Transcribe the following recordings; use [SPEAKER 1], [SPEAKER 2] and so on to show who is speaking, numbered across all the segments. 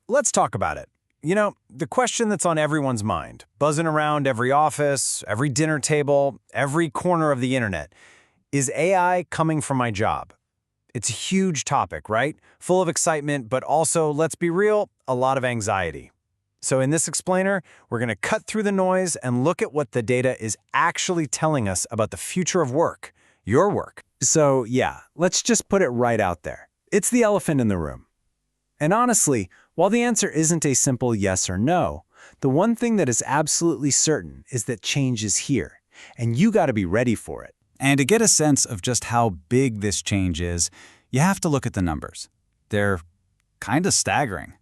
[SPEAKER 1] let's talk about it. The question that's on everyone's mind, buzzing around every office, every dinner table, every corner of the internet. Is AI coming for my job? It's a huge topic, right? Full of excitement, but also, let's be real, a lot of anxiety. So in this explainer, we're going to cut through the noise and look at what the data is actually telling us about the future of work, your work. So yeah, let's just put it right out there. It's the elephant in the room. And honestly, while the answer isn't a simple yes or no, the one thing that is absolutely certain is that change is here, and you got to be ready for it.
[SPEAKER 2] And to get a sense of just how big this change is, you have to look at the numbers. They're kind of staggering.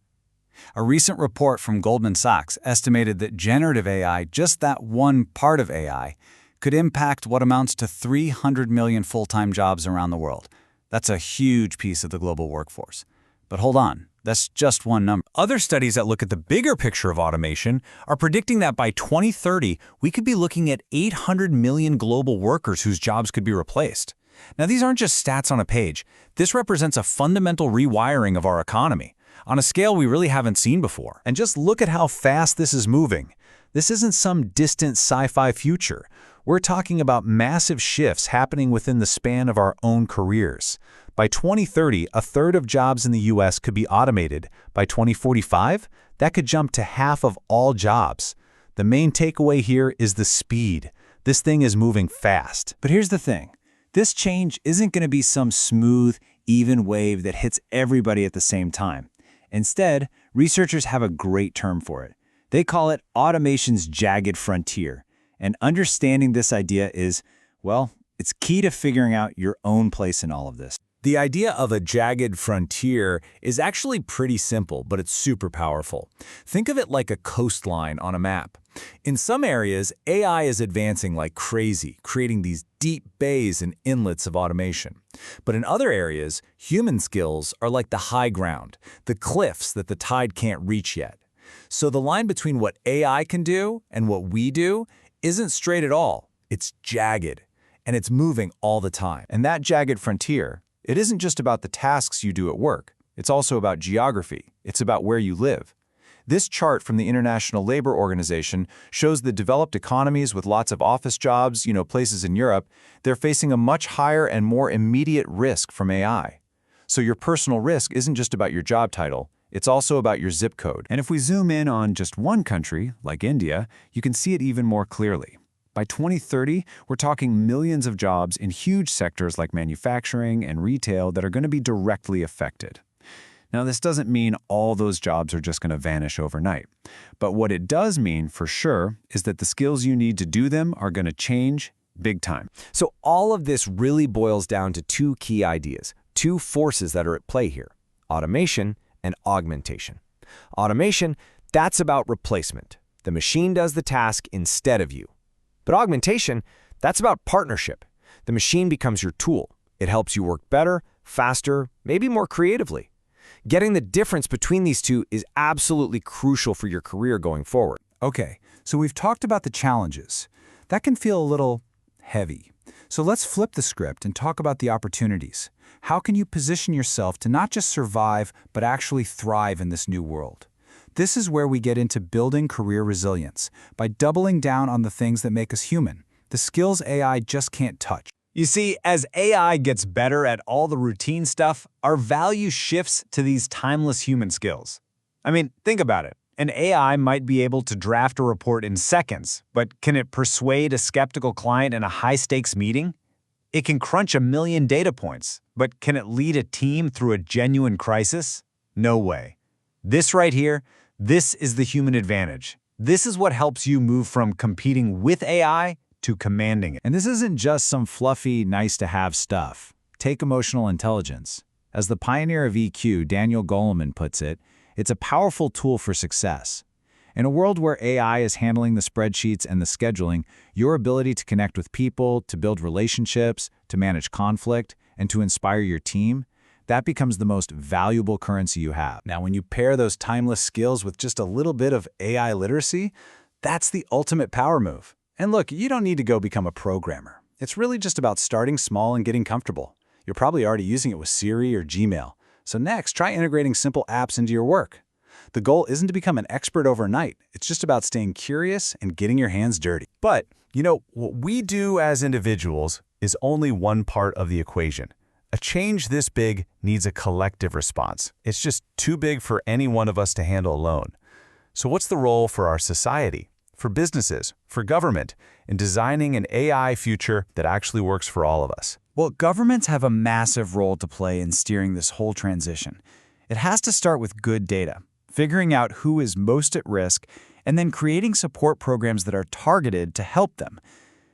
[SPEAKER 2] A recent report from Goldman Sachs estimated that generative AI, just that one part of AI, could impact what amounts to 300 million full-time jobs around the world. That's a huge piece of the global workforce. But hold on, that's just one number.
[SPEAKER 1] Other studies that look at the bigger picture of automation are predicting that by 2030, we could be looking at 800 million global workers whose jobs could be replaced. Now, these aren't just stats on a page. This represents a fundamental rewiring of our economy on a scale we really haven't seen before. And just look at how fast this is moving. This isn't some distant sci-fi future. We're talking about massive shifts happening within the span of our own careers. By 2030, a third of jobs in the US could be automated. By 2045, that could jump to half of all jobs. The main takeaway here is the speed. This thing is moving fast.
[SPEAKER 2] But here's the thing. This change isn't going to be some smooth, even wave that hits everybody at the same time. Instead, researchers have a great term for it. They call it automation's jagged frontier. And understanding this idea is, well, it's key to figuring out your own place in all of this.
[SPEAKER 1] The idea of a jagged frontier is actually pretty simple, but it's super powerful. Think of it like a coastline on a map. In some areas, AI is advancing like crazy, creating these deep bays and inlets of automation. But in other areas, human skills are like the high ground, the cliffs that the tide can't reach yet. So the line between what AI can do and what we do isn't straight at all. It's jagged, and it's moving all the time.
[SPEAKER 2] And that jagged frontier, it isn't just about the tasks you do at work. It's also about geography. It's about where you live. This chart from the International Labor Organization shows the developed economies with lots of office jobs, places in Europe, they're facing a much higher and more immediate risk from AI. So your personal risk isn't just about your job title. It's also about your zip code. And if we zoom in on just one country, like India, you can see it even more clearly. By 2030, we're talking millions of jobs in huge sectors like manufacturing and retail that are going to be directly affected. Now, this doesn't mean all those jobs are just going to vanish overnight. But what it does mean, for sure, is that the skills you need to do them are going to change big time.
[SPEAKER 1] So all of this really boils down to two key ideas, two forces that are at play here: automation and augmentation. Automation, that's about replacement. The machine does the task instead of you. But augmentation, that's about partnership. The machine becomes your tool. It helps you work better, faster, maybe more creatively. Getting the difference between these two is absolutely crucial for your career going forward.
[SPEAKER 2] Okay, so we've talked about the challenges. That can feel a little heavy. So let's flip the script and talk about the opportunities. How can you position yourself to not just survive, but actually thrive in this new world? This is where we get into building career resilience, by doubling down on the things that make us human, the skills AI just can't touch.
[SPEAKER 1] You see, as AI gets better at all the routine stuff, our value shifts to these timeless human skills. I mean, think about it. An AI might be able to draft a report in seconds, but can it persuade a skeptical client in a high-stakes meeting? It can crunch 1 million data points, but can it lead a team through a genuine crisis? No way. This right here, this is the human advantage. This is what helps you move from competing with AI to commanding it.
[SPEAKER 2] And this isn't just some fluffy, nice-to-have stuff. Take emotional intelligence. As the pioneer of EQ, Daniel Goleman, puts it, it's a powerful tool for success. In a world where AI is handling the spreadsheets and the scheduling, your ability to connect with people, to build relationships, to manage conflict, and to inspire your team, that becomes the most valuable currency you have. Now, when you pair those timeless skills with just a little bit of AI literacy, that's the ultimate power move. And look, you don't need to go become a programmer. It's really just about starting small and getting comfortable. You're probably already using it with Siri or Gmail. So next, try integrating simple apps into your work. The goal isn't to become an expert overnight. It's just about staying curious and getting your hands dirty.
[SPEAKER 1] But, what we do as individuals is only one part of the equation. A change this big needs a collective response. It's just too big for any one of us to handle alone. So what's the role for our society, for businesses, for government, in designing an AI future that actually works for all of us?
[SPEAKER 2] Well, governments have a massive role to play in steering this whole transition. It has to start with good data, figuring out who is most at risk, and then creating support programs that are targeted to help them.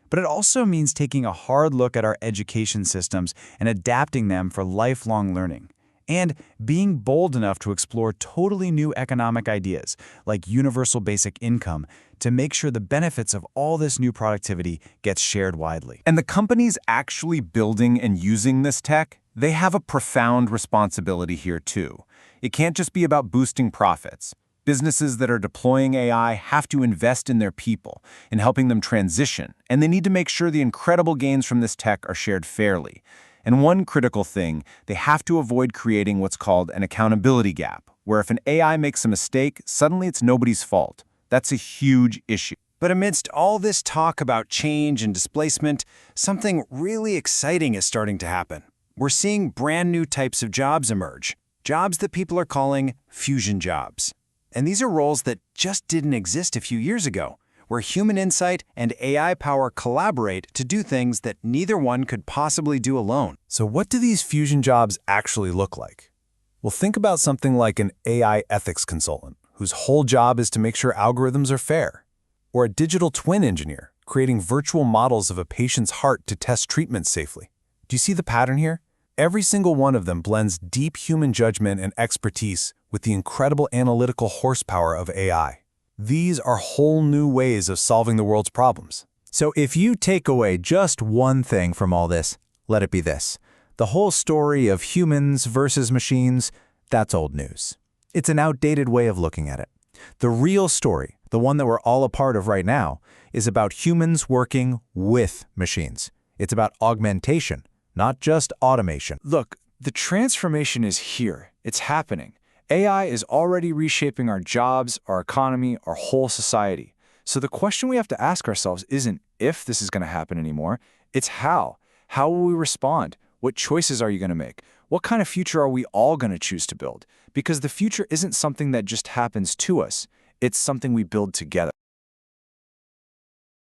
[SPEAKER 2] But it also means taking a hard look at our education systems and adapting them for lifelong learning. And being bold enough to explore totally new economic ideas, like universal basic income, to make sure the benefits of all this new productivity gets shared widely.
[SPEAKER 1] And the companies actually building and using this tech, they have a profound responsibility here too. It can't just be about boosting profits. Businesses that are deploying AI have to invest in their people, in helping them transition, and they need to make sure the incredible gains from this tech are shared fairly. And one critical thing, they have to avoid creating what's called an accountability gap, where if an AI makes a mistake, suddenly it's nobody's fault. That's a huge issue. But amidst all this talk about change and displacement, something really exciting is starting to happen. We're seeing brand new types of jobs emerge, jobs that people are calling fusion jobs. And these are roles that just didn't exist a few years ago, where human insight and AI power collaborate to do things that neither one could possibly do alone. So what do these fusion jobs actually look like? Well, think about something like an AI ethics consultant, whose whole job is to make sure algorithms are fair, or a digital twin engineer, creating virtual models of a patient's heart to test treatments safely. Do you see the pattern here? Every single one of them blends deep human judgment and expertise with the incredible analytical horsepower of AI. These are whole new ways of solving the world's problems. So if you take away just one thing from all this, let it be this. The whole story of humans versus machines, that's old news. It's an outdated way of looking at it. The real story, the one that we're all a part of right now, is about humans working with machines. It's about augmentation, not just automation.
[SPEAKER 2] Look, the transformation is here. It's happening. AI is already reshaping our jobs, our economy, our whole society. So the question we have to ask ourselves isn't if this is going to happen anymore, it's how. How will we respond? What choices are you going to make? What kind of future are we all going to choose to build? Because the future isn't something that just happens to us. It's something we build together.